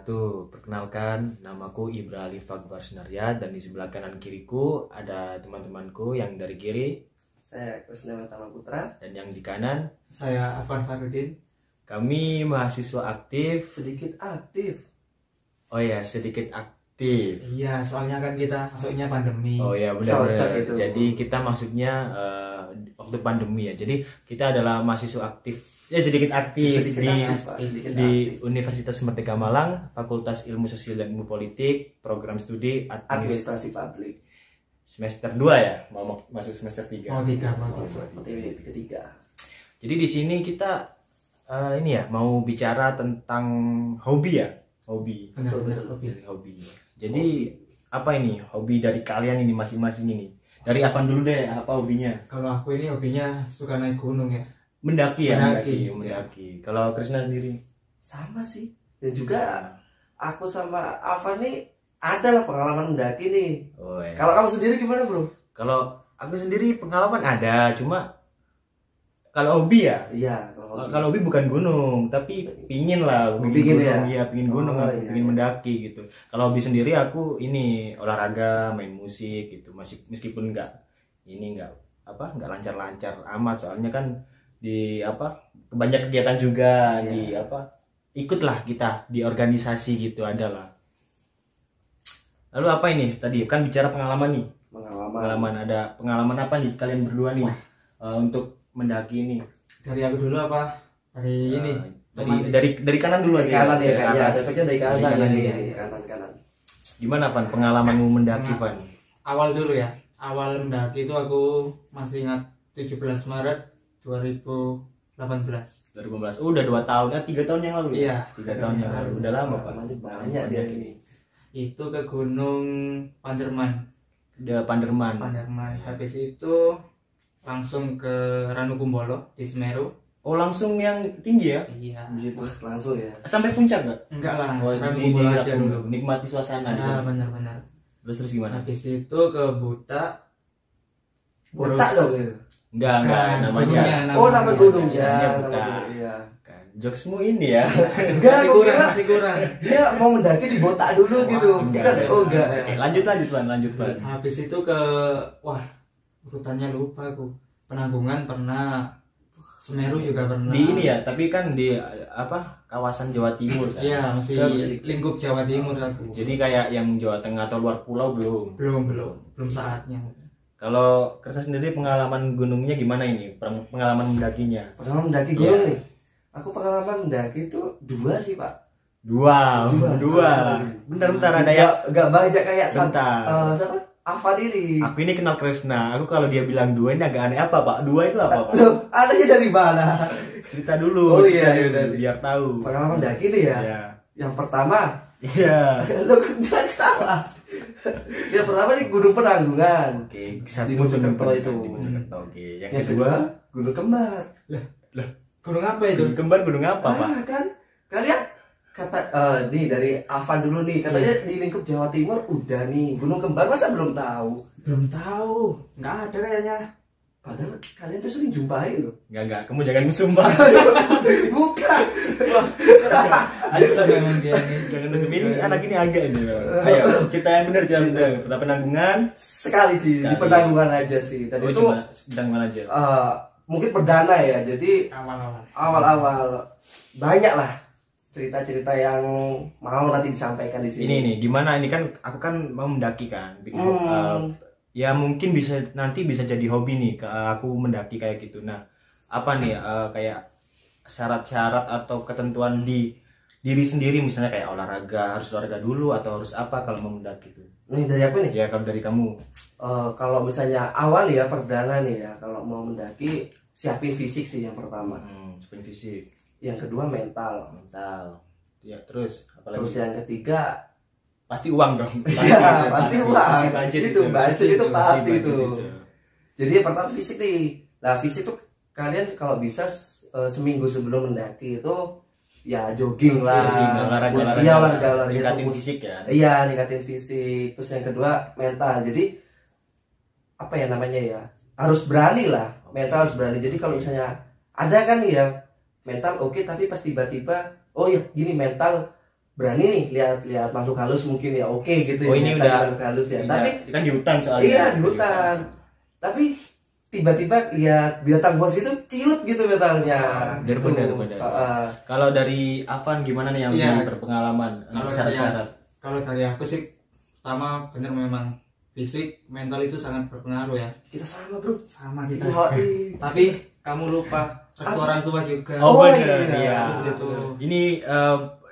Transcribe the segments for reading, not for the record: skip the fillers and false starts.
wabarakatuh. Perkenalkan, namaku Ibra Alif Akbar Sunaria dan di sebelah kanan kiriku ada teman-temanku. Yang dari kiri saya Krisna Tama Putra dan yang di kanan saya Afan Farudin. kami mahasiswa aktif. sedikit aktif. Oh ya, sedikit aktif. Iya, soalnya kan kita masuknya pandemi. Oh ya, Cocok benar-benar. itu. Jadi kita maksudnya waktu pandemi ya. Jadi kita adalah mahasiswa aktif. Ya sedikit aktif Sedikit di aktif, Pak. Sedikit di aktif. Universitas Merdeka Malang, Fakultas Ilmu Sosial dan Ilmu Politik, program studi Administrasi publik. semester 2 ya, mau masuk semester 3. Oh, tiga. PTW ketiga. Jadi di sini kita ini ya mau bicara tentang hobi ya, hobi. Benar-benar Dari hobi. Jadi apa ini hobi dari kalian ini masing-masing ini? Dari Avan dulu deh, apa hobinya? Kalau aku ini hobinya suka naik gunung ya. Mendaki ya, Mendaki. mendaki. Kalau Krisna sendiri? Sama sih. Dan juga aku sama Avan nih ada lah pengalaman mendaki nih. Oh ya. Kalau kamu sendiri gimana, Bro? Kalau aku sendiri pengalaman ada, cuma kalau hobi ya, Iya, kalau hobi. kalau hobi bukan gunung, tapi pingin lah, Pingin ya? Iya, pingin gunung, Oh, aku iya, pingin iya. mendaki gitu. Kalau hobi sendiri aku ini olahraga, main musik gitu, meskipun nggak lancar-lancar amat, soalnya kan di banyak kegiatan juga Iya. di ikutlah kita di organisasi gitu adalah. Lalu apa ini tadi kan bicara pengalaman nih. Pengalaman. Ada pengalaman apa nih kalian berdua nih untuk mendaki ini? Dari aku dulu apa? Dari ini. Dari kanan dulu Dari aja. kanan ya, Dari Kak. Ya, kanan. cocoknya dari kanan. Dari kanan, Iya, iya. kanan. Gimana Van pengalamanmu mendaki Van? Awal dulu ya. Awal mendaki itu aku masih ingat 17 Maret 2018. 2015. Udah 2 tahun, 3 tahun yang lalu. Iya. 3 tahun yang lalu. Udah lama Pak. Banyak dia ini. Itu ke Gunung Panderman. Udah Panderman. Habis itu langsung ke Ranukumbolo di Semeru. Oh langsung yang tinggi ya? Iya. Di situ. Langsung ya. Sampai puncak nggak? Enggak lah, Oh, Ranukumbolo aja dulu. Nikmati suasana di Nah, sana. benar-benar. Terus gimana? Habis itu ke Buta. Botak dong ya. Enggak namanya. gunungnya, Oh, nama gunung Namanya ya. Botak. Nama gunung, iya. Kan, jokesmu ini ya. Enggak, Masih aku kurang, kira masih kurang. dia mau mendaki di botak dulu gitu. Bukan ya? Oh, enggak. Oke, lanjut Van. Habis itu ke urutannya lupa aku. Penanggungan pernah, Semeru juga pernah. Di ini ya, tapi kan di kawasan Jawa Timur kan. Iya, masih lingkup Jawa Timur aku. Jadi kayak yang Jawa Tengah atau luar pulau belum. Belum saatnya. Kalau Kersa sendiri pengalaman gunungnya gimana ini? Pengalaman mendakinya? Pengalaman mendaki gunung Iya. nih. Aku pengalaman mendaki itu 2 sih, Pak. Dua. Bentar ada ya. Enggak banyak kayak Bentar. siapa? Afan ini. Aku ini kenal Krisna. Aku kalau dia bilang 2 ini agak aneh apa Pak? 2 itu apa Pak? Loh, adanya dari mana? Cerita dulu. Oh, iya, cerita yaudah. dulu, biar tahu. Pengalaman mendaki nih ya. Iya. Yang pertama, Iya. lo jangan ketawa. Yang pertama nih Gunung Penanggungan. Oke, Di Mojokerto itu. Di Mojokerto. Oke, yang Yang kedua, kedua, Gunung Kembar. Gunung apa itu? Gunung Kembar gunung apa Pak? Kan kalian kata nih dari Afan dulu nih katanya di lingkup Jawa Timur udah nih Gunung Kembar, masa belum tahu? Belum tahu. Nggak ada kayaknya. Padahal kalian tuh sering jumpai loh. Enggak, kamu jangan sumpah. Bukan. Ada memang dia nih. Jangan musim ini anak ini agak ini. Ayo, cerita yang benar jangan benar. Pernah penanggungan? Sekali sih di Sekali. Penanggungan aja sih. Tadi Oh, itu cuma penanggungan aja. mungkin perdana ya. Jadi Awal-awal. awal-awal banyak lah cerita-cerita yang mau nanti disampaikan di sini. Ini nih, gimana ini kan aku kan mau mendaki kan. Bikin, ya mungkin nanti bisa jadi hobi nih aku mendaki kayak gitu. Nah, apa nih kayak syarat-syarat atau ketentuan di diri sendiri misalnya kayak harus olahraga dulu atau harus apa kalau mau mendaki itu? Nih dari aku nih. Ya kalau dari kamu. Kalau misalnya awal ya perdana nih ya, kalau mau mendaki siapin fisik sih yang pertama. Spin fisik, Yang kedua mental. ya terus apalagi? Terus yang ketiga Pasti uang dong. Iya, pasti uang. budget Itu pasti itu pasti budget itu. Jadi yang pertama fisik nih. Nah fisik tuh kalian kalau bisa seminggu sebelum mendaki itu ya jogging lah. Olahraga. Iya olahraga. Ningkatin fisik ya. Iya ningkatin fisik. Terus yang kedua mental. Jadi apa ya namanya ya? Harus berani lah. Mental harus berani. Jadi kalau misalnya ada kan ya mental oke, tapi pas tiba-tiba oh ya gini mental berani nih lihat makhluk halus mungkin ya, oke gitu Oh, ya, ini nyata udah makhluk halus ya. Iya, Tapi kan di hutan soalnya. iya di hutan. Tapi tiba-tiba lihat binatang buas itu ciut gitu metalnya. Bener. Kalau dari Afan gimana nih yang Iya. berpengalaman untuk syarat-syarat? Kalau dari aku sih, pertama bener memang fisik, mental itu sangat berpengaruh ya. Kita sama bro. Sama kita. Wahai. Tapi kamu lupa restu orang tua juga. Oh, Oh, bener, iya. iya. Terus itu.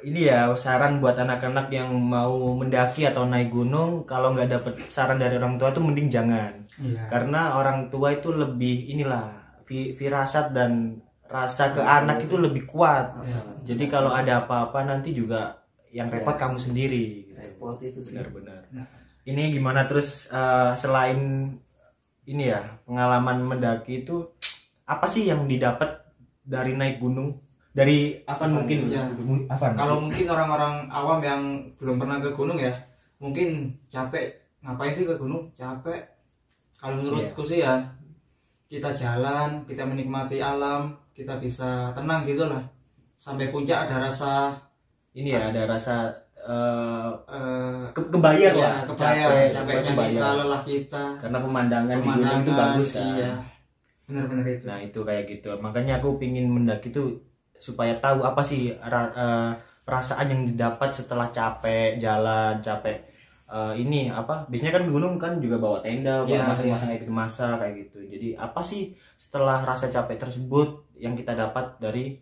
Ini ya saran buat anak-anak yang mau mendaki atau naik gunung, kalau nggak dapet saran dari orang tua tuh mending jangan. Iya. Karena orang tua itu lebih inilah firasat dan rasa ke anak itu lebih kuat. Iya. Jadi kalau ada apa-apa nanti juga yang repot Iya. kamu sendiri. Repot itu sih. Benar-benar. Nah. Ini gimana terus selain ini ya pengalaman mendaki itu apa sih yang didapat dari naik gunung? Dari Afan mungkin Iya. Afan. Kalau mungkin orang-orang awam yang belum pernah ke gunung ya, mungkin capek. Ngapain sih ke gunung? Capek. Kalau menurutku sih ya, kita jalan, kita menikmati alam, kita bisa tenang gitu lah. Sampai puncak ada rasa ini ya ada rasa kebayar ya, lah, kebayar, semua capeknya kebayar. kita, lelah kita. Karena pemandangan di gunung itu bagus kan. Iya. Benar-benar itu. Nah itu kayak gitu. Makanya aku pingin mendaki itu supaya tahu apa sih perasaan yang didapat setelah capek jalan, capek ini apa? Biasanya kan gunung kan juga bawa tenda, bawa Iya, masang-masang kayak gitu, masa kayak gitu. Jadi apa sih setelah rasa capek tersebut yang kita dapat dari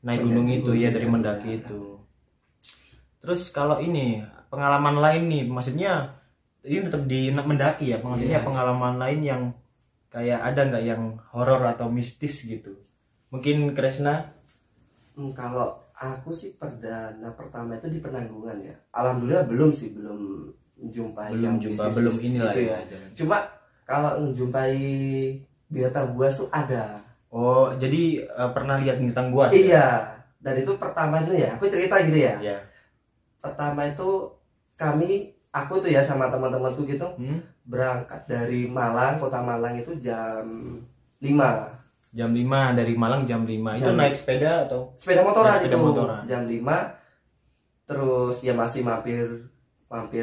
naik gunung itu ya, dari mendaki itu. Terus kalau ini pengalaman lain nih, maksudnya ini tetap di mendaki ya, maksudnya pengalaman lain yang kayak ada nggak yang horor atau mistis gitu? Mungkin Kresna? Kalau aku sih perdana pertama itu di Penanggungan ya. Alhamdulillah belum menjumpai yang belum inilah gitu ya. Cuma kalau menjumpai binatang buas tuh ada. Oh, jadi pernah lihat binatang buas? Iya. Dan itu pertama itu ya, aku cerita gitu ya. Iya. Pertama itu aku tuh ya sama teman-temanku gitu berangkat dari Malang, kota Malang itu jam 5 lah. Jam 5 dari Malang jam 5. Itu naik sepeda atau sepeda motoran sepeda itu motoran. jam 5. Terus ya masih mampir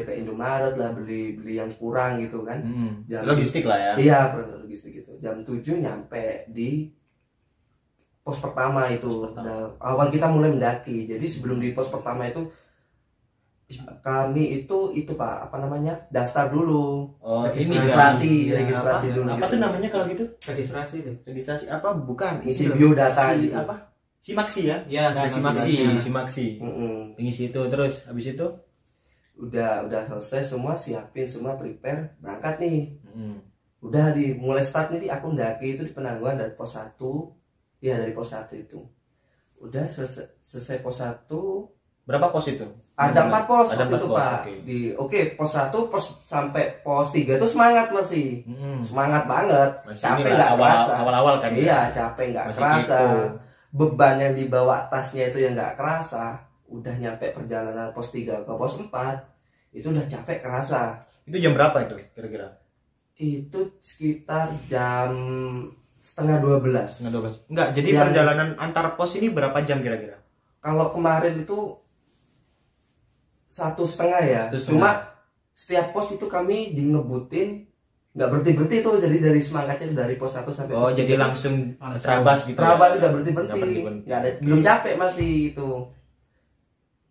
ke Indomaret lah, beli yang kurang gitu kan. Logistik lah ya. Iya, perangkat logistik gitu. Jam 7 nyampe di pos pertama itu. Nah, awal kita mulai mendaki. Jadi sebelum di pos pertama itu kami itu Pak, apa namanya? Daftar dulu. Oh, ini registrasi dulu. Apa gitu. tuh namanya kalau gitu? Registrasi itu. Registrasi apa? Bukan. Isi biodata gitu. Apa? Simaksi ya? Ya, Nah, simaksi. Ngisi itu terus habis itu Udah selesai semua, siapin semua, prepare, berangkat nih. Udah mulai start nih aku mendaki itu di Penanggungan dari pos 1. Ya dari pos 1 itu. Udah selesai pos 1. Berapa pos itu? Ada 4 pos Ada waktu 4 itu pos, Pak. oke. Pos 1 sampai pos 3 itu semangat masih. Semangat banget. Masih Capek inilah, nggak kerasa. awal-awal kan. Iya, capek nggak Masih kerasa. kepo. Beban yang dibawa tasnya itu yang nggak kerasa. Udah nyampe perjalanan pos 3 ke pos 4 itu udah capek kerasa. Itu jam berapa itu kira-kira? Itu sekitar jam setengah 12. Enggak, jadi perjalanan antar pos ini berapa jam kira-kira? Kalau kemarin itu 1,5 ya. 1,5. Cuma setiap pos itu kami di ngebutin nggak berhenti tuh, jadi dari semangatnya dari pos 1 sampai Oh, pos jadi 3 langsung terabas gitu. terabas, ya? nggak berhenti. Nggak ada, belum capek masih itu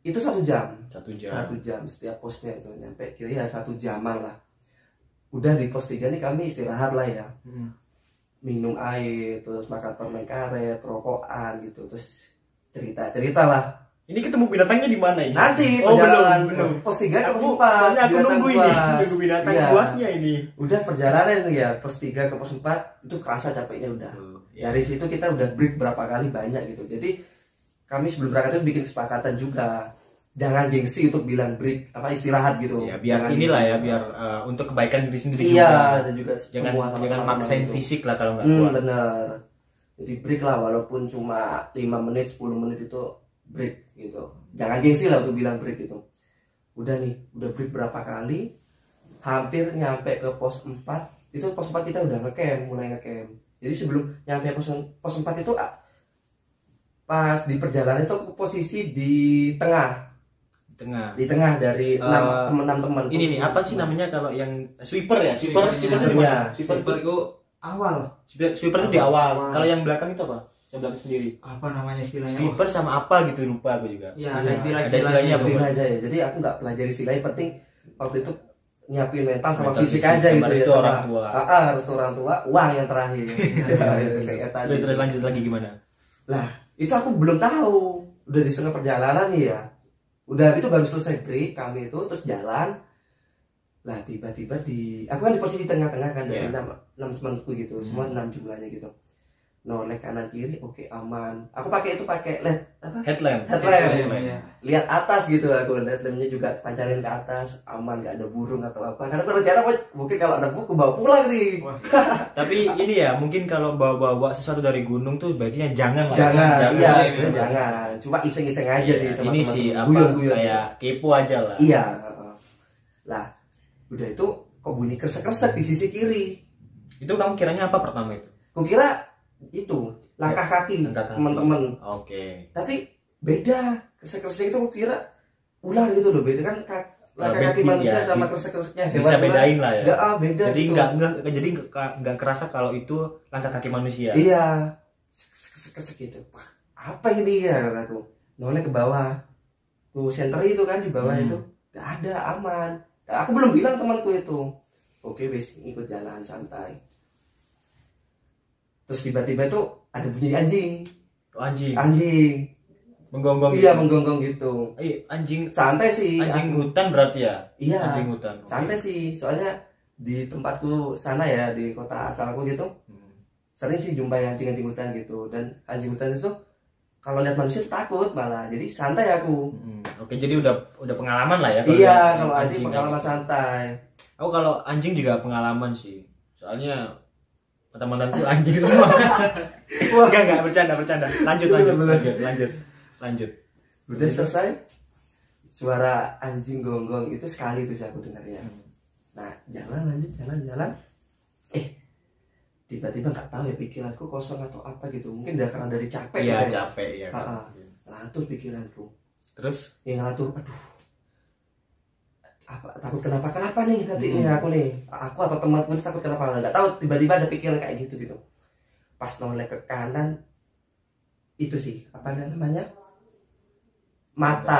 1 jam. 1 jam. 1 jam setiap posnya itu nyampe kira ya 1 jaman lah. Udah di pos 3 nih kami istirahat lah ya. Minum air, terus makan permen karet, rokokan gitu, terus cerita lah. Ini ketemu binatangnya di mana ini? Nanti Oh, perjalanan belum. pos 3 ke pos 4. Soalnya aku binatang nunggu buas. ini, nunggu binatang Iya. buasnya ini. Udah perjalanan ya pos 3 ke pos 4 itu kerasa capeknya udah. Ya. Dari situ kita udah break berapa kali banyak gitu. Jadi kami sebelum berangkat itu bikin kesepakatan juga. Jangan gengsi untuk bilang break istirahat gitu. Ya, biar Jangan inilah gitu. ya, biar untuk kebaikan diri sendiri Iya, juga. dan juga Jangan semua sama teman-teman maksain itu. fisik lah kalau nggak kuat. Bener. Jadi break lah, walaupun cuma 5 menit 10 menit itu break gitu. Jangan gengsi lah untuk bilang break gitu. Udah break berapa kali, hampir nyampe ke pos 4. Itu pos 4 kita udah mulai ngecamp. Jadi sebelum nyampe pos 4 itu pas di perjalanan itu posisi di tengah. tengah. Di tengah dari enam teman. Ini nih apa sih namanya kalau yang sweeper ya? Sweeper, Sweeper iya. itu di mana? Sweeper itu awal. Sweeper itu di awal. Awal. Kalau yang belakang itu apa? Yang belakang sendiri. Apa namanya istilahnya? Sweeper sama apa gitu lupa aku juga. Iya, Iya, ada istilahnya istilah-istilahnya. apa? Istilah aja ya. Jadi aku nggak pelajari istilahnya, penting waktu itu nyiapin mental sama Mental fisik fisik, aja sama gitu ya, restu orang tua. restu orang tua, uang yang terakhir. Kayak tadi. Terus lanjut lagi gimana? Lah, itu aku belum tahu. Udah di setengah perjalanan nih ya. Udah itu baru selesai break kami itu terus jalan. Lah tiba-tiba aku kan di posisi tengah-tengah kan dari Iya. 6 temanku gitu, semua 6 jumlahnya gitu. Noleh kanan kiri, oke aman. Aku pakai LED apa? Headlamp. Iya. Lihat atas gitu, aku lihat lampunya juga pancarin ke atas, aman, gak ada burung atau apa. Karena aku rencana mungkin kalau ada buku bawa pulang nih. Wah, Tapi ini ya mungkin kalau bawa-bawa sesuatu dari gunung tuh baiknya jangan lah. Jangan, iya, jangan. sebenarnya jangan. Cuma iseng-iseng aja Iya, sih sama ini teman-teman. sih apa Guyon-guyon. kayak kepo aja lah. Iya, lah, udah itu kok bunyi kresek-kresek di sisi kiri. Itu kamu kiranya apa pertama itu? Kukira itu langkah kaki Langkah kaki. teman-teman. Oke. Tapi beda, kresek-kresek itu kukira ular gitu loh, beda kan langkah kaki Beda, manusia ya, sama bisa- kresek-kreseknya Bisa bedain lah ya. Enggak, beda. Jadi gitu. nggak kerasa kalau itu langkah kaki manusia. Iya, kesek gitu. Wah, apa ini ya kataku? Noleh ke bawah, ku center itu kan di bawah itu, gak ada, aman. Nah, aku belum bilang temanku itu. Oke, wes ikut jalan santai. Terus tiba-tiba itu ada bunyi anjing, Oh, anjing. anjing. Menggonggong. Iya, gitu. menggonggong gitu. Anjing. Santai sih. Anjing aku. hutan berarti ya? Iya. Anjing hutan. Oke. Santai sih, soalnya di tempatku sana ya, di kota asalku gitu, Hmm. sering sih jumpai anjing-anjing hutan gitu. Dan anjing hutan itu kalau lihat manusia tuh takut malah, jadi santai aku. Oke, jadi udah pengalaman lah ya. Iya, lihat kalau anjing pengalaman gitu. santai. Aku kalau anjing juga pengalaman sih. Soalnya teman-teman tuh anjing semua. Enggak bercanda. Lanjut. Udah selesai, suara anjing gonggong itu sekali tuh aku dengarnya. Nah, lanjut jalan. Tiba-tiba nggak tahu ya, pikiranku kosong atau apa gitu. Mungkin udah karena dari capek. Iya, gitu ya. capek ya. Ngelantur pikiranku. Terus Ngelantur, aduh. Apa takut kenapa nih nanti nih aku atau temanku ini takut kenapa, nggak tahu, tiba-tiba ada pikiran kayak gitu. Pas noleh ke kanan, itu sih apa namanya, mata,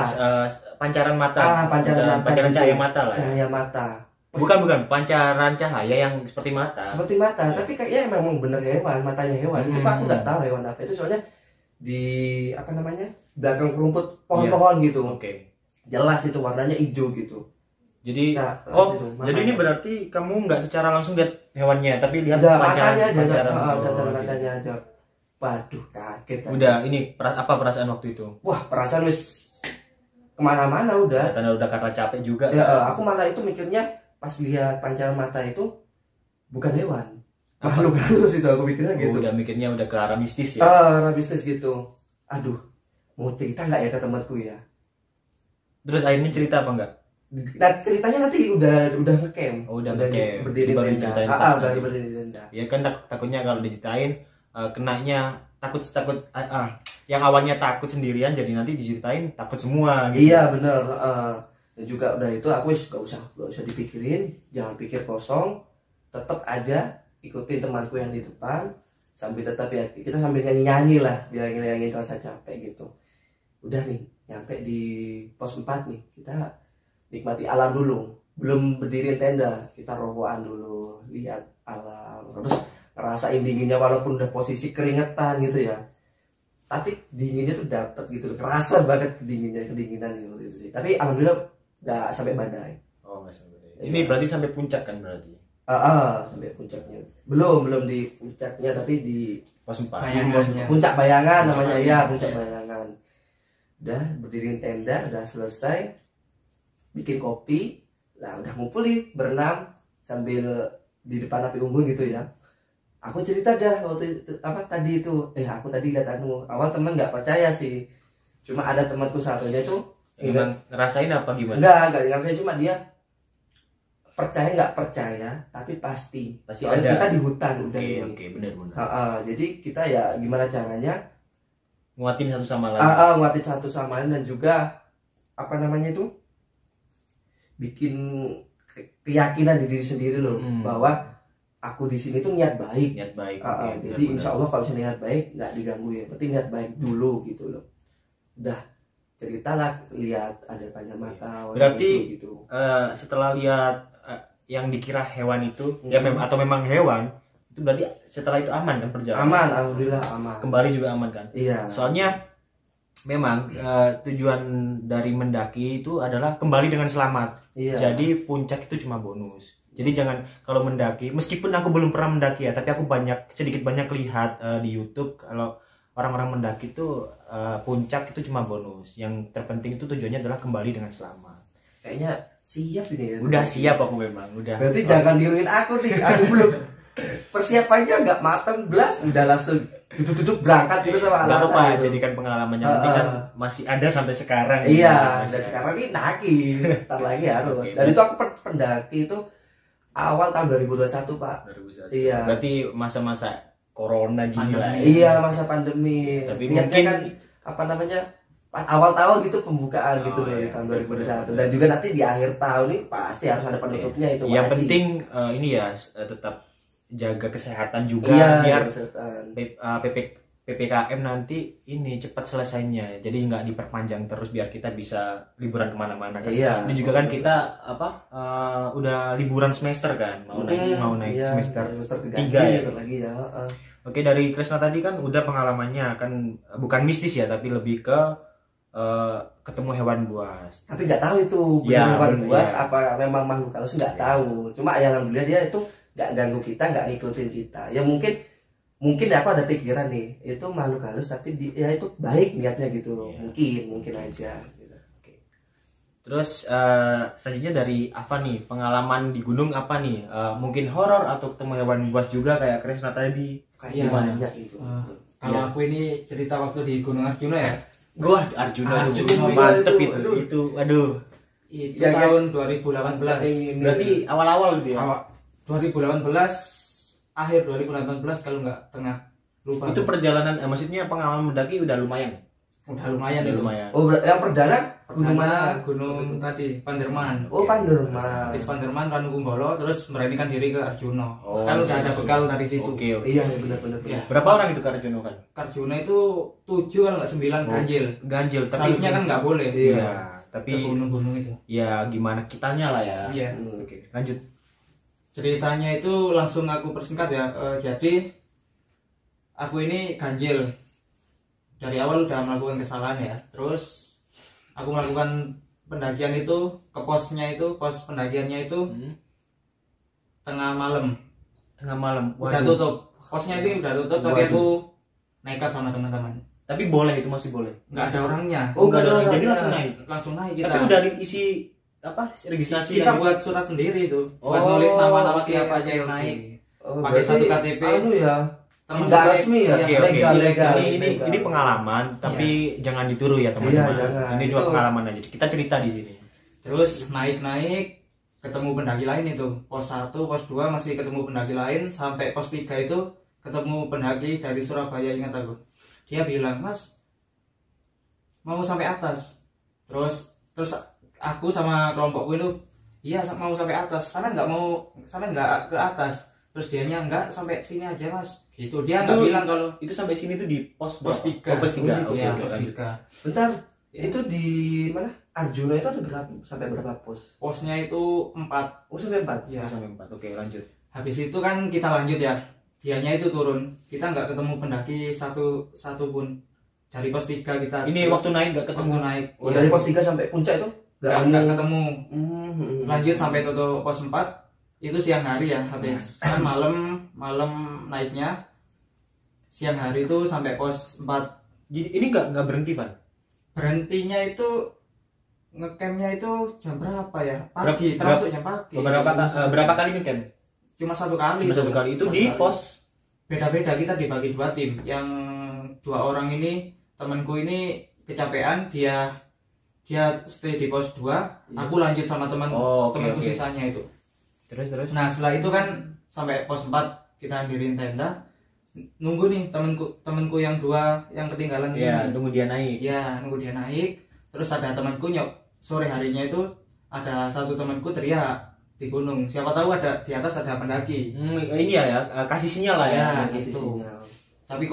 pancaran mata. pancaran Pancaran gitu. cahaya mata lah. Ya? Cahaya mata, Bukan pancaran cahaya yang seperti mata. seperti mata, tapi kayaknya memang bener hewan, matanya hewan. Cuma aku nggak tahu hewan apa itu, soalnya di apa namanya, belakang rumput pohon-pohon gitu. Oke. Jelas itu warnanya hijau gitu. Jadi Gitu, jadi ini berarti kamu nggak secara langsung lihat hewannya, tapi lihat Udah pancaran matanya aja, pancaran. pancaran gitu. matanya aja. Waduh, kaget. Udah, ini apa perasaan waktu itu? Wah, perasaan wis kemana-mana udah. Karena udah karena capek juga. Ya, kan? aku malah itu mikirnya pas lihat pancaran mata itu bukan hewan, Apa? makhluk halus itu aku mikirnya gitu. Udah mikirnya udah ke arah mistis ya. Bisnis gitu. Aduh, mau cerita nggak ya ke temanku ya? Terus akhirnya cerita apa enggak? Nah, ceritanya nanti udah ngecamp. Oh, udah ngecamp. Berdiri Baru tenda. diceritain pas Baru tadi. berdiri tenda. Ya kan takutnya kalau diceritain kenanya takut yang awalnya takut sendirian jadi nanti diceritain takut semua gitu. Iya bener. Dan juga udah itu aku gak usah dipikirin, jangan pikir kosong, tetap aja ikutin temanku yang di depan, sambil tetap ya kita sambil nyanyi lah biar ngilangin rasa capek gitu. Udah nih nyampe di pos 4 nih, kita nikmati alam dulu, belum berdiri tenda, kita rokokan dulu, lihat alam, terus ngerasain dinginnya walaupun udah posisi keringetan gitu ya, tapi dinginnya tuh dapet gitu, kerasa banget kedinginan gitu sih. Tapi alhamdulillah nggak sampai badai. Oh, nggak sampai. Ini berarti sampai puncak kan berarti? Sampai puncaknya. Belum di puncaknya, tapi di Pos 4. Bayangannya. puncak bayangan namanya Puncak ya, bayangan, puncak ya. bayangan. Udah berdiriin tenda, udah selesai, bikin kopi, lah udah ngumpul nih berenam sambil di depan api unggun gitu ya. Aku cerita dah waktu itu, tadi itu, aku tadi lihat awal temen nggak percaya sih, cuma ada temanku satunya itu Emang ngerasain apa gimana? enggak ngerasain, cuma dia percaya nggak percaya tapi pasti soalnya ada. kita di hutan udah ini. Oke, benar. Jadi kita ya gimana caranya Nguatin satu sama lain. nguatin satu sama lain, dan juga apa namanya itu, bikin keyakinan di diri sendiri loh, bahwa aku di sini tuh niat baik. Niat baik. Jadi insya Allah kalau misalnya niat baik nggak diganggu ya, berarti niat baik dulu gitu loh. Udah ceritalah, lihat ada kacamata. Berarti gitu. Setelah lihat yang dikira hewan itu ya atau memang hewan, itu berarti setelah itu aman kan perjalanan? Aman, alhamdulillah aman. Kembali juga aman kan? Iya. Soalnya memang tujuan dari mendaki itu adalah kembali dengan selamat. Iya. Jadi puncak itu cuma bonus. Jadi jangan kalau mendaki, meskipun aku belum pernah mendaki ya, tapi aku sedikit banyak lihat di YouTube kalau orang-orang mendaki itu puncak itu cuma bonus. Yang terpenting itu tujuannya adalah kembali dengan selamat. Kayaknya siap ini ya. Udah siap aku memang, udah. Berarti jangan niruin aku nih, aku belum persiapannya nggak mateng belas, udah langsung duduk-duduk berangkat gitu sama Nggak apa-apa, gitu. jadikan pengalaman yang penting kan masih ada sampai sekarang. Iya, Masih dan ada. sekarang ini naki, ntar lagi harus. Oke. Dan itu aku pendaki itu awal tahun 2021 Pak. 2021. Iya. Berarti masa-masa corona gini lah. Ya. Iya, masa pandemi. Tapi Niatnya mungkin kan apa namanya, awal tahun gitu pembukaan gitu loh, iya. di tahun 2021. Dan juga nanti di akhir tahun ini pasti harus ada penutupnya itu. Yang wajib. penting ini ya tetap jaga kesehatan juga Iya, biar kesehatan. PPKM nanti ini cepat selesainya. Jadi nggak diperpanjang terus biar kita bisa liburan kemana-mana kan. Iya. Ini juga kan kita udah liburan semester kan, mau naik Iya, semester keganti 3 ya. lagi ya. Oke, dari Krisna tadi kan udah pengalamannya kan bukan mistis ya, tapi lebih ke ketemu hewan buas. Tapi nggak tahu itu Ya, hewan bener, buas ya. apa memang makhluk halus, nggak tahu. Cuma yang alhamdulillah dia itu nggak ganggu kita, nggak ngikutin kita. Ya mungkin aku ada pikiran nih, itu makhluk halus tapi dia itu baik niatnya gitu. Iya. Mungkin aja gitu. Terus selanjutnya dari apa nih, pengalaman di gunung apa nih? Mungkin horor atau ketemu hewan buas juga kayak Krisna tadi? Iya. Banyak itu. Kalau aku ini cerita waktu di Gunung Arjuna ya. Gua Arjuna, Arjuna, mantep itu. itu. Aduh. Itu Ya, tahun 2018. Berarti awal-awal gitu ya. Awal 2018, akhir 2018 kalau nggak tengah, lupa. Itu perjalanan maksudnya pengalaman mendaki udah lumayan. udah lumayan Udah itu. lumayan. Oh, yang perdana gunung Pertama mana? gunung tadi Panderman. Oh, Panderman. Habis Panderman Ranukumbolo terus memberanikan diri ke Arjuna. Oh, Kan udah iya. ada bekal dari situ. Oke, oke. Iya, benar-benar. Ya. Berapa orang itu ke Arjuna kan? Arjuna itu 7 kalau nggak 9 ganjil. Ganjil, tapi Seharusnya kan nggak boleh. Iya, Ke tapi gunung-gunung itu. ya gimana kitanya lah ya. Iya. Oke, lanjut. Ceritanya itu langsung aku persingkat ya. Jadi aku ini ganjil. Dari awal udah melakukan kesalahan ya. Terus aku melakukan pendakian itu ke posnya itu, pos pendakiannya itu tengah malam. Tengah malam. Udah Waduh. tutup. Posnya itu udah tutup, tapi Waduh. aku nekat sama teman-teman. Tapi boleh itu masih boleh. Nggak ada orangnya. Oh, nggak ada orang. orangnya. Jadi langsung naik. Langsung naik kita. Tapi udah diisi apa? Registrasi Kita yang- buat surat sendiri itu. Buat Oh, nulis nama-nama oke, siapa oke, aja yang oke. naik. Oh, Pakai berarti satu KTP. Anu ya. Termasuk Nggak kayak- resmi ya? iya, Oke, oke. Legal, legal. Ini pengalaman, tapi jangan ditiru ya teman-teman. Iya, jangan. Ini cuma Itu- pengalaman aja. Kita cerita di sini. Terus naik-naik ketemu pendaki lain itu. Pos 1, pos 2 masih ketemu pendaki lain, sampai pos 3 itu ketemu pendaki dari Surabaya, ingat aku. Dia bilang, "Mas, mau sampai atas." Terus aku sama kelompokku itu, "Iya, mau sampai atas. Sampai nggak ke atas." Terus dianya, "Enggak, sampai sini aja, Mas." Gitu. Dia nggak Itu- bilang kalau Itu sampai sini tuh di pos pos berapa? 3. Oh, pos 3. Oke, Iya, oke, pos lanjut. 3. Bentar, Ya. itu di mana? Arjuna itu ada berapa sampai berapa pos? Posnya itu 4. Oh, sampai 4. Ya. Oh, sampai 4. Oke, lanjut. Habis itu kan kita lanjut ya. Dianya itu turun. Kita nggak ketemu pendaki satu pun. Dari pos 3 kita. Ini waktu naik nggak waktu ketemu. naik. Oh, Iya. dari pos 3 sampai puncak itu nggak ketemu. Hmm. Lanjut sampai tutup pos 4. Itu siang hari ya. Habis kan malam naiknya. Siang hari itu sampai pos 4. Jadi ini nggak berhenti, Van? Berhentinya itu ngecampnya itu jam berapa ya? Berapa- Pagi, termasuk jam pagi. Berapa kali nih, Ken? Cuma satu kali. Cuma satu kali itu di pos. Beda-beda, kita dibagi 2 tim. Yang 2 orang ini, temanku ini kecapean, dia stay di pos 2, aku lanjut sama Oh, oke, temanku oke. sisanya itu. Terus. Nah, setelah itu kan sampai pos 4 kita diriin tenda. Nunggu nih temanku yang 2 yang ketinggalan Iya, ini. nunggu dia naik. Ya, nunggu dia naik. Terus ada temanku sore harinya itu ada satu temanku teriak di gunung, siapa tahu ada di atas ada pendaki. Ini ya, kasih sinyal lah ya. Ya, gitu. Tapi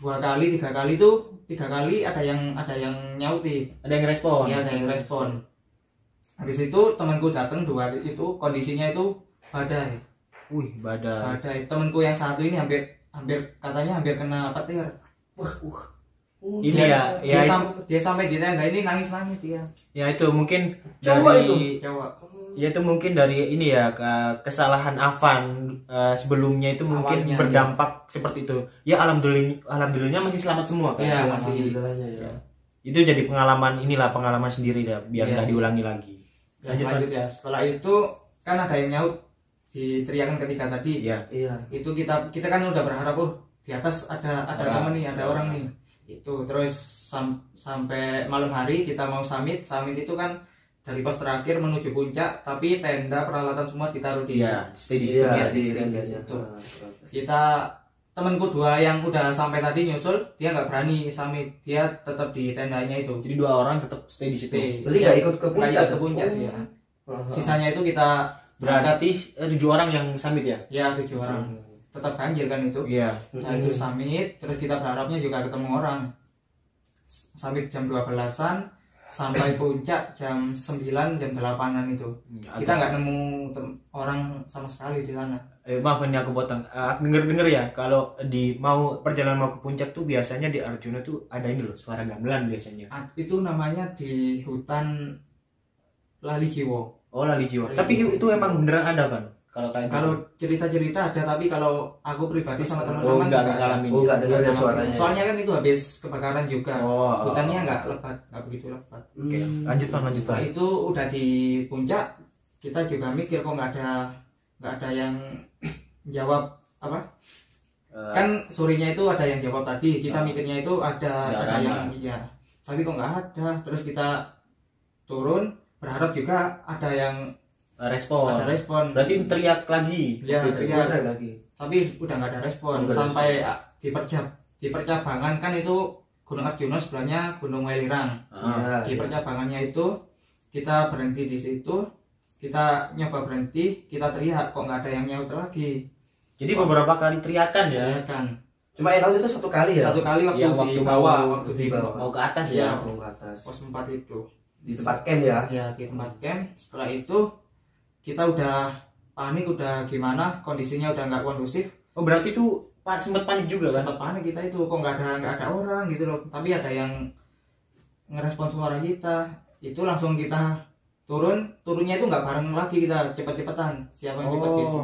2 kali 3 kali tuh 3 kali ada yang nyauti, Ada yang respon. ya ada yang respon. Habis itu temanku datang 2 hari itu kondisinya itu badai. Wih, badai. Temanku yang satu ini hampir katanya hampir kena petir. Ini Dia sampai di tenda ini nangis dia. ya itu mungkin Coba dari Jawa. ya itu mungkin dari ini ya kesalahan Afan sebelumnya itu mungkin Awalnya, berdampak seperti itu. Ya alhamdulillahnya masih selamat semua kan. Iya, masih. Alhamdulillahnya ya. Itu jadi pengalaman sendiri ya, biar Iya. nggak diulangi lagi. Lanjut ya. Setelah itu kan ada yang nyaut di teriakan ketiga tadi. Iya. Iya. Itu kita kan udah berharap di atas ada teman nih, ada orang nih. Itu terus sampai malam hari kita mau summit itu kan dari pos terakhir menuju puncak, tapi tenda peralatan semua ditaruh di Stay di situ. Iya, di di tenda. Kita temanku 2 yang udah sampai tadi nyusul, dia nggak berani summit, dia tetap di tendanya itu. Jadi 2 orang tetap stay di situ. Berarti nggak ikut ke puncak? Nggak ikut ke puncak dia. Sisanya itu kita Berarti 7 orang yang summit ya? ya 7 orang. Tetap ganjil kan itu. Iya. Nah itu summit, terus kita berharapnya juga ketemu orang. Summit jam 12-an, sampai puncak jam 9, jam 8-an itu. Kita nggak nemu orang sama sekali di sana. Maaf ini aku potong. Denger ya, kalau mau perjalanan mau ke puncak tuh biasanya di Arjuna tuh ada ini loh, suara gamelan biasanya. Itu namanya di hutan Lali Jiwo. Oh, Lali Jiwa. Tapi itu emang beneran ada kan? Kalau cerita-cerita ada, tapi kalau aku pribadi sama teman-teman nggak ada. ngalamin. Oh, nggak dengar ya suaranya. Soalnya kan itu habis kebakaran juga. Oh. Hutannya nggak lebat, nggak begitu lebat. Oke, lanjut Van. Nah, itu udah di puncak, kita juga mikir kok nggak ada yang jawab apa? Kan sorenya itu ada yang jawab tadi. Kita mikirnya itu ada yang iya. Tapi kok nggak ada. Terus kita turun, berharap juga ada yang respon. Ada respon. Berarti teriak lagi. Ya, teriak lagi. Tapi udah nggak ada respon. Sampai di percabangan kan itu Gunung Arjuna sebelahnya Gunung Welirang. Di percabangannya itu kita berhenti di situ, kita nyoba berhenti, kita teriak kok nggak ada yang nyaut lagi. Jadi beberapa kali teriakan ya. Teriakan. Cuma yang itu 1 kali ya? 1 kali waktu di bawah, waktu di bawah. Mau ke atas ya. Mau ke atas. Pos 4 itu. Di tempat camp ya? Ya, di tempat camp. Setelah itu kita udah panik, udah gimana, kondisinya udah nggak kondusif. Oh, berarti itu sempat panik juga kan? Sempat panik kita itu, kok nggak ada orang gitu loh. Tapi ada yang ngerespon suara kita. Itu langsung kita turunnya itu nggak bareng lagi, kita cepet-cepetan. Siapa yang cepet gitu.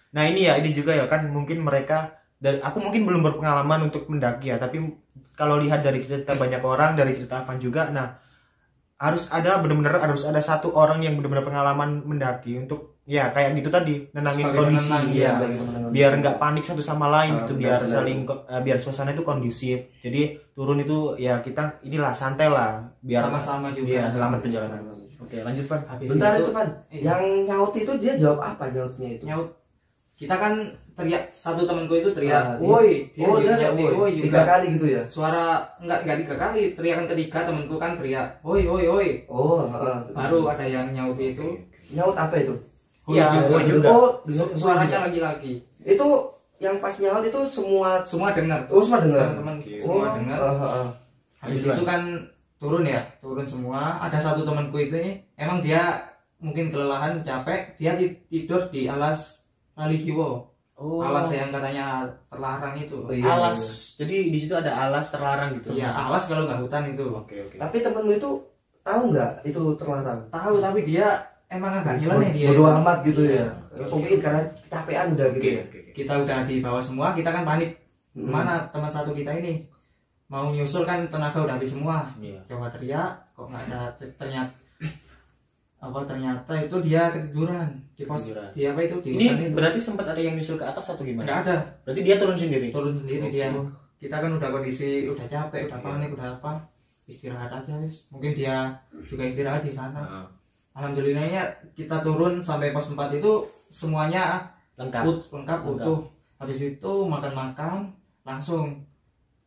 Nah ini juga ya kan, mungkin mereka, dan aku mungkin belum berpengalaman untuk mendaki ya, tapi kalau lihat dari cerita banyak orang, dari cerita Avan juga, nah harus ada 1 orang yang benar-benar pengalaman mendaki untuk ya kayak gitu tadi, nenangin Sebagai kondisi penenang, ya, ya. biar nggak panik satu sama lain gitu, biar benar. saling biar suasana itu kondusif. Jadi turun itu ya kita inilah santai lah, biar Sama-sama juga. biar selamat perjalanan. Oke, lanjut Pan. Habis Bentar itu, itu Pan, yang nyaut itu dia jawab apa nyautnya itu? nyaut. Kita kan teriak, satu temanku itu teriak, Dia- woi, dia oh, juga dia nyautin, woi 3 juga. kali gitu ya? Suara enggak 3 kali, teriakan ketiga temanku kan teriak, woi woi woi. Oh, Baru ada yang nyauti itu. nyaut apa itu? Iya, Woi woi juga. Oh, Suaranya lagi-lagi. itu yang pas nyaut itu semua Semua dengar. Oh, semua dengar. Teman-teman Oke. semua dengar. Habis Lanjut, itu kan turun semua. Ada satu temanku itu nih, emang dia mungkin kelelahan, capek, dia tidur di alas Lali Jiwo. Oh. Alas yang katanya terlarang itu. Oh, iya. Alas. Jadi di situ ada alas terlarang gitu. Iya, alas kalau nggak hutan itu. Oke. Tapi temenmu itu tahu nggak itu terlarang? Tahu, tapi dia emang agak nyeleneh dia. Bodo itu. amat gitu Iya. ya. Mungkin karena kecapean udah gitu. Oke. Kita udah di bawah semua, kita kan panik. Mana teman satu kita ini mau nyusul kan, tenaga udah habis semua. Iya. Coba teriak, kok nggak ada. Ternyata itu dia ketiduran di pos. Ketiduran. Di apa itu? Di Ini hutan itu. berarti sempat ada yang nyusul ke atas atau gimana? Nggak ada. Berarti dia turun sendiri. Turun sendiri dia. Oh. Kita kan udah kondisi udah capek, udah panik, udah apa, istirahat aja wis. Mungkin dia juga istirahat di sana. Heeh. Alhamdulillahnya kita turun sampai pos 4 itu semuanya Lengkap. lengkap utuh. Habis itu makan-makan langsung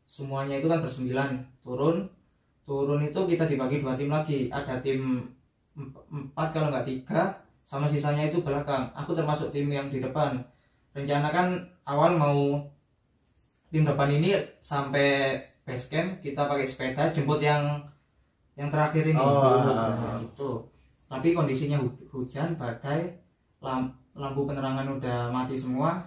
semuanya itu kan ber9 turun, turun itu kita dibagi 2 tim lagi, ada tim 4 kalau nggak 3, sama sisanya itu belakang. Aku termasuk tim yang di depan. Rencana kan awal mau tim depan ini sampai base camp, kita pakai sepeda jemput yang terakhir ini. Itu. Tapi kondisinya hujan, badai, lampu penerangan udah mati semua.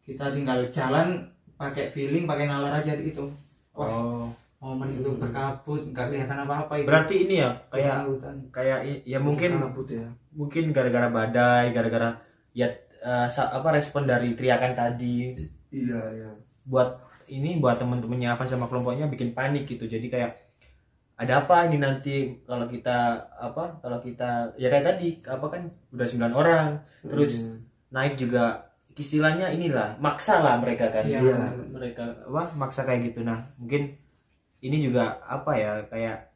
Kita tinggal jalan pakai feeling, pakai nalar aja gitu. Wah, momen itu berkabut, nggak kelihatan apa-apa itu. Berarti ini ya kayak ya mungkin Kabut ya. mungkin gara-gara badai, gara-gara ya respon dari teriakan tadi Iya, iya. buat temen-temennya Avan sama kelompoknya bikin panik gitu. Jadi kayak ada apa ini nanti kalau kita ya kayak tadi kan udah 9 orang terus naik juga, istilahnya inilah maksa lah mereka kan. Iya. Mereka maksa kayak gitu. Nah mungkin ini juga kayak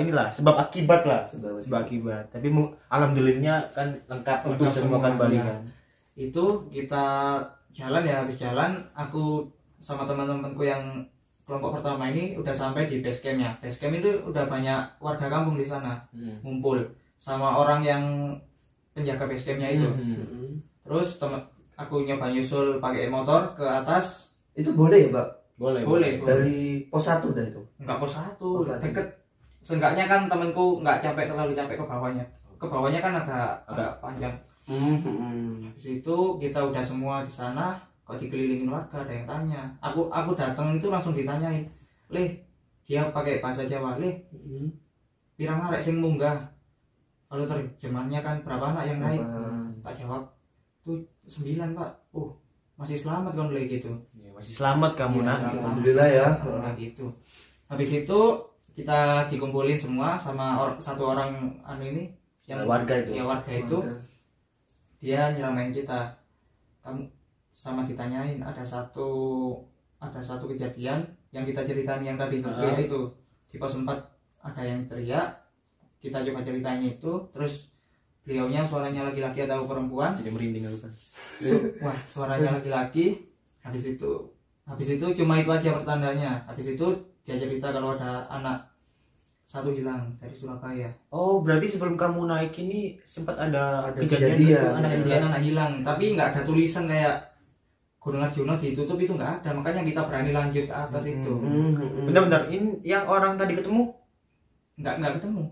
inilah sebab akibat lah, sebab akibat. Tapi alhamdulillahnya kan lengkap untuk semua kan balik kan. Itu kita jalan ya, habis jalan aku sama teman-temanku yang kelompok pertama ini udah sampai di base campnya. Base camp itu udah banyak warga kampung di sana ngumpul sama orang yang penjaga base campnya itu. Terus aku nyoba nyusul pakai motor ke atas. Itu boleh ya, Pak? Boleh. Dari pos 1 dah itu. Enggak pos 1, deket. Seenggaknya kan temanku nggak terlalu capek ke bawahnya. Ke bawahnya kan agak panjang. Habis itu kita udah semua di sana, kok dikelilingin warga, ada yang tanya. Aku datang itu langsung ditanyain, "Leh," dia pakai bahasa Jawa, "Leh, pirang arek sing munggah?" Kalau terjemahnya kan berapa anak yang naik? Tak jawab, "Tuh 9, Pak." "Oh, masih selamat kan mulai gitu." Ya, masih selamat kamu nak. Alhamdulillah ya. Gitu. Habis itu kita dikumpulin semua sama satu orang ini yang warga itu. Ya, warga itu. Dia nyeramain kita. Kamu sama ditanyain ada satu kejadian yang kita ceritain yang tadi itu teriak itu. Di pos 4 ada yang teriak. Kita coba ceritain itu, terus beliaunya suaranya laki-laki atau perempuan. Jadi merinding aku kan. Wah, suaranya laki-laki. Habis itu cuma itu aja pertandanya. Habis itu dia cerita kalau ada anak satu hilang dari Surabaya. Oh, berarti sebelum kamu naik ini sempat ada kejadian gitu, anak hilang, tapi nggak ada tulisan kayak Gunung Arjuna ditutup, itu nggak ada. Makanya kita berani lanjut ke atas itu. Bentar, ini yang orang tadi ketemu? Nggak ketemu.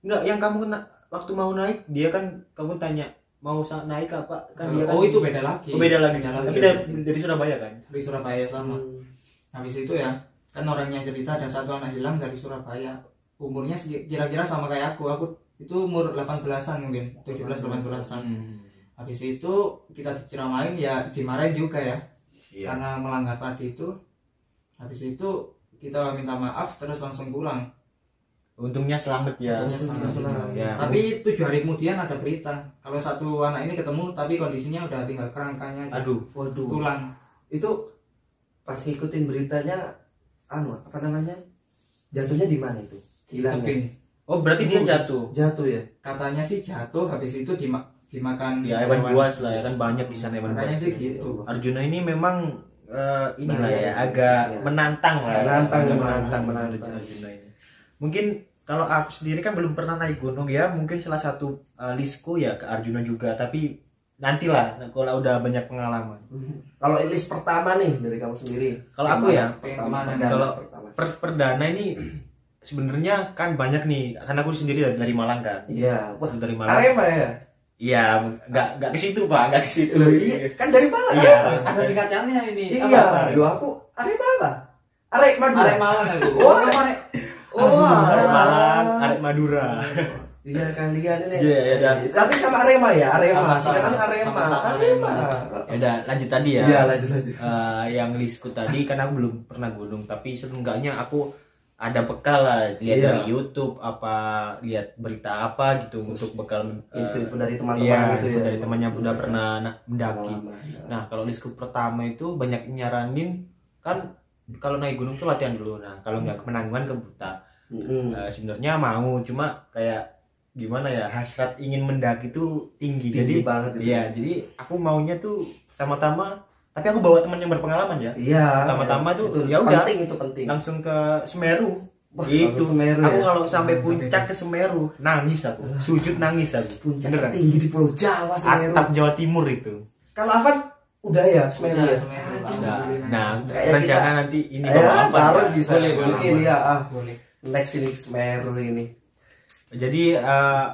Nggak, yang kamu kena waktu mau naik, dia kan kamu tanya mau naik apa? Kan dia kan itu beda lagi. Beda lagi. Tapi dari Surabaya kan? Dari Surabaya sama. Habis itu ya, kan orangnya cerita ada satu anak hilang dari Surabaya. Umurnya kira-kira sama kayak aku itu umur 18-an mungkin, 17-18-an. Habis itu kita diceramain ya, dimarahin juga ya. Iya. Karena melanggar tadi itu. Habis itu kita minta maaf terus langsung pulang. Untungnya selamat ya. Ya. Tapi 7 hari kemudian ada berita kalau satu anak ini ketemu tapi kondisinya udah tinggal kerangkanya aja. Waduh. Tulang. Itu pas ngikutin beritanya jatuhnya di mana itu? Tebing. Oh, berarti dia jatuh. Jatuh ya? Katanya sih jatuh, habis itu dimakan ya hewan buas lah ya kan, banyak di sana hewan buas. Katanya sih gitu. Arjuna ini memang inilah ya agak menantang lah. Menantang Arjuna ini. Mungkin kalau aku sendiri kan belum pernah naik gunung ya, mungkin salah satu listku ya ke Arjuna juga, tapi nantilah kalau udah banyak pengalaman. Kalau list pertama nih dari kamu sendiri. Kalau aku ya, kalau perdana ini sebenarnya kan banyak nih, karena aku sendiri dari Malang kan. Iya, wah dari Malang. Arema ya? Iya, nggak ke situ Pak, nggak ke situ. Iya, kan dari Malang. Iya. Ada singkatannya ini. Iya, aku Arema apa? Arek Madura. Arek Malang aku. Arek Malang, Arek Madura. Iya kalian ini. Iya. Tapi sama Arema ya, Arema. Singkatannya Arema. Ya lanjut tadi ya. Iya, lanjut. Yang listku tadi kan aku belum pernah gunung, tapi setengahnya aku ada bekal lah, lihat dari YouTube lihat berita apa gitu. Terus untuk bekal info dari teman-teman gitu ya. Dari teman yang udah pernah mendaki. Nah, kalau listku pertama itu banyak nyaranin kan kalau naik gunung tuh latihan dulu. Nah, kalau nggak menanggungan ke buta. Sebenarnya mau, cuma kayak gimana ya, hasrat ingin mendaki tuh tinggi jadi banget itu. Iya, jadi aku maunya tuh pertama-tama, tapi aku bawa teman yang berpengalaman ya. Iya. Pertama-tama tuh ya udah penting. langsung ke Semeru. Wah, Itu kalau Semeru aku ya. kalau sampai puncak ke Semeru nangis aku, sujud nangis aku. Puncak Beneran. tertinggi di Pulau Jawa Semeru. Atap Jawa Timur itu. Kalau Afan udah ya Semeru Udah, ya. Semeru. Nah, Kayak rencana kita- nanti ini Ya, bawa apa? baru ya? bisa Boleh, boleh. mungkin ya. Boleh. Next ini Semeru ini. Jadi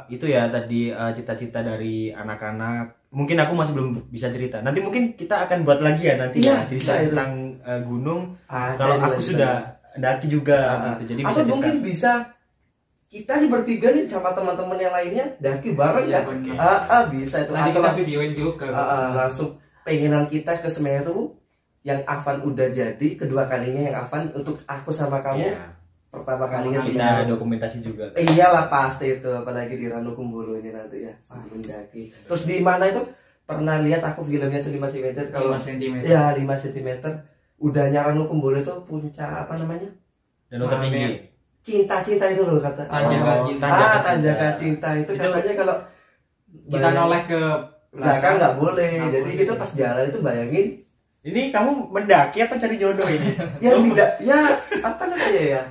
itu ya tadi cita-cita dari anak-anak. Mungkin aku masih belum bisa cerita. Nanti mungkin kita akan buat lagi ya nanti Iya, ya cerita bisa itu. tentang gunung. Ada Kalau yang aku lanjut sudah daki juga gitu. Jadi bisa atau cerita. mungkin bisa kita nih bertiga nih sama teman-teman yang lainnya daki bareng Iya, ya. benar. Bisa itu. Nanti Atau kita videoin juga. langsung pengenan kita ke Semeru yang Afan udah jadi kedua kalinya yang Afan untuk aku sama kamu Iya. pertama kalinya Kita Semeru. dokumentasi juga. Iyalah pasti itu apalagi di Ranukumbulunya nanti ya sebelum daki. Terus di mana itu pernah lihat aku filmnya tuh 5 cm kalau 5 cm. ya 5 cm udahnya Ranukumbulu itu puncak apa namanya? Dan tertinggi. Cinta itu loh kata. Tanjakan Oh, cinta. Tanjakan cinta itu katanya kalau Kita noleh ke belakang nggak boleh. Nggak Jadi boleh. kita pas jalan itu bayangin Ini kamu mendaki atau cari jodoh ini? ya tidak ya apa namanya ya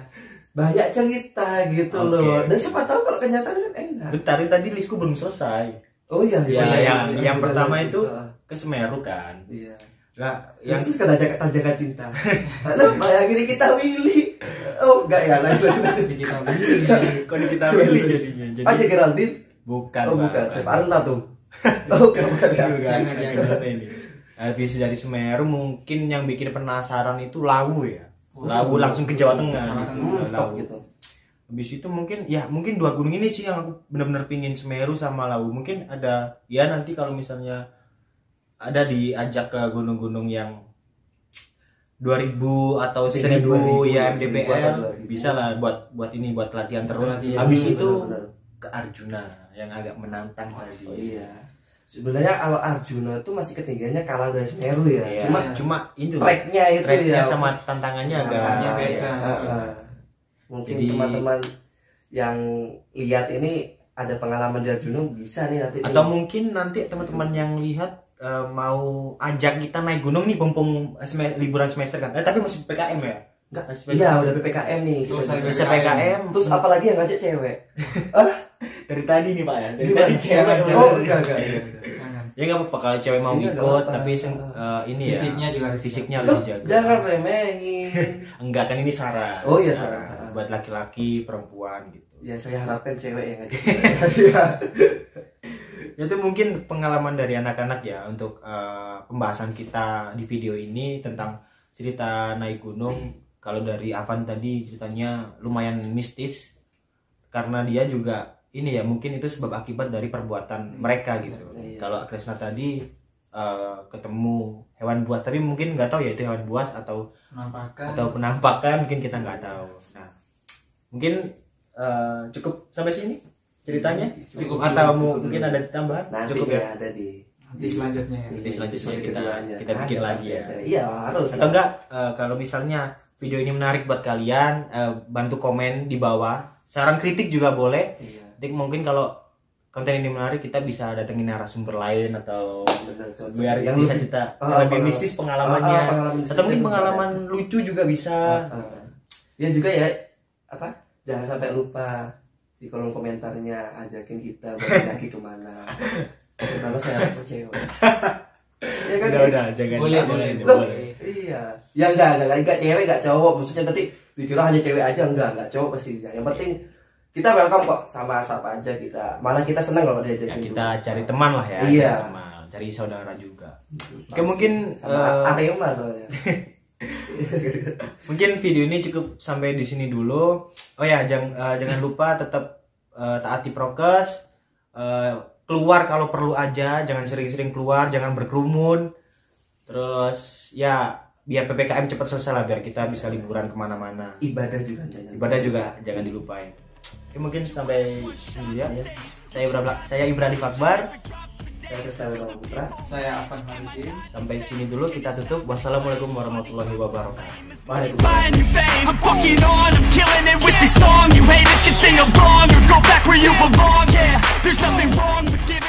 banyak cerita gitu Oke. loh. Dan siapa tahu kalau kenyataan kan enak. Bentar, ini tadi listku belum selesai. Oh iya, Ya, yang Betul, pertama betul. itu ke Semeru kan. Iya. Lah, Yang yang itu kan tanjakan cinta. Lalu bayangin kita Willy. Oh enggak ya lanjut. kita kok kita pilih jadinya. Jadi Aja Geraldine. bukan. Oh Pak. bukan, siapa Arenta tuh. Oh bukan ya. Bukan. Jangan. Ini. Habis dari Semeru mungkin yang bikin penasaran itu Lawu ya. Oh, Lawu langsung ke Jawa Tengah. Jawa gitu. Tengah. Stop Lawu. gitu. Habis itu mungkin dua gunung ini sih yang aku benar-benar pingin, Semeru sama Lawu. Mungkin ada ya nanti kalau misalnya ada diajak ke gunung-gunung yang 2000 atau 1000 ya 1000, MDPL 2000. bisa lah buat ini buat latihan terus. Latihan. Habis itu Benar-benar. ke Arjuna yang agak menantang tadi. Oh iya. Sebenarnya kalau Arjuna itu masih ketinggiannya kalah dari Semeru ya. Iya. Cuma Cuma itu tracknya itu tracknya ya. sama tantangannya agak Tantangannya beda. ya. Mungkin Jadi- teman-teman yang lihat ini ada pengalaman di Arjuna bisa nih nanti. Atau mungkin nanti teman-teman yang lihat mau ajak kita naik gunung nih pompong liburan semester kan. Tapi masih PKM ya? enggak. Masih Iya udah PPKM nih. Selesai Selesai PKM. Terus apalagi yang ngajak cewek? Dari tadi nih Pak ya. Dari Gimana? tadi cewek. Oh enggak. Jangan. Ya nggak apa-apa kalau cewek mau Iya, nggak ikut, apa-apa. tapi ini ya Fisiknya juga harus fisiknya Loh, harus dijaga. jangan remehin. Enggak kan ini saran. Oh iya, saran. Buat laki-laki, perempuan gitu. Ya saya harapkan cewek yang ngajak. Iya. Itu mungkin pengalaman dari anak-anak ya untuk pembahasan kita di video ini tentang cerita naik gunung. Kalau dari Avan tadi ceritanya lumayan mistis karena dia juga ini ya mungkin itu sebab akibat dari perbuatan mereka gitu. Iya. Kalau Kresna tadi ketemu hewan buas, tapi mungkin nggak tahu ya itu hewan buas atau Penampakan. penampakan, mungkin kita nggak tahu. Nah, mungkin cukup sampai sini ceritanya. Cukup. Atau mungkin ada tambahan? Nanti Cukup ya. ada di Nanti selanjutnya ya. Nanti selanjutnya episode keduanya. kita bikin Ada, lagi ya. ada. Iya harus. Atau enggak kalau misalnya video ini menarik buat kalian, bantu komen di bawah. Saran kritik juga boleh. Iya. Jadi mungkin kalau konten ini menarik kita bisa datengin narasumber lain atau Benar, cocok. biar Yang bisa lebih- cerita Ah, lebih pengalaman. mistis pengalamannya. Pengalaman mistis Atau mungkin juga pengalaman lucu juga bisa. Ya juga ya apa? Jangan sampai lupa di kolom komentarnya ajakin kita bagi kemana. Terutama saya aku cewek. Ya kan? Udah, jangan. Boleh, jangan, boleh. Loh, boleh. iya. Ya enggak cewek enggak cowok. Maksudnya nanti dikira hanya cewek aja enggak cowok pasti. Yang penting kita welcome kok sama siapa aja kita. Malah kita senang kalau Ya diajakin. kita cari teman lah ya, Iya. cari teman, cari saudara juga. Oke, mungkin sama Arema soalnya. mungkin video ini cukup sampai di sini dulu. Oh ya, jangan lupa tetap taati prokes. Keluar kalau perlu aja, jangan sering-sering keluar, jangan berkerumun. Terus ya biar PPKM cepat selesai lah, biar kita bisa liburan kemana-mana. Ibadah juga jangan. Ibadah juga jangan dilupain. Oke, mungkin sampai sini ya. Saya Ibrahim Akbar. Saya Krisna Putra. Saya Afan Halidin. Sampai sini dulu kita tutup. Wassalamualaikum warahmatullahi wabarakatuh. Waalaikumsalam. Find your fame. I'm fucking on, I'm killing it with this song. You haters can sing along or go back where you belong. Yeah, there's nothing wrong with giving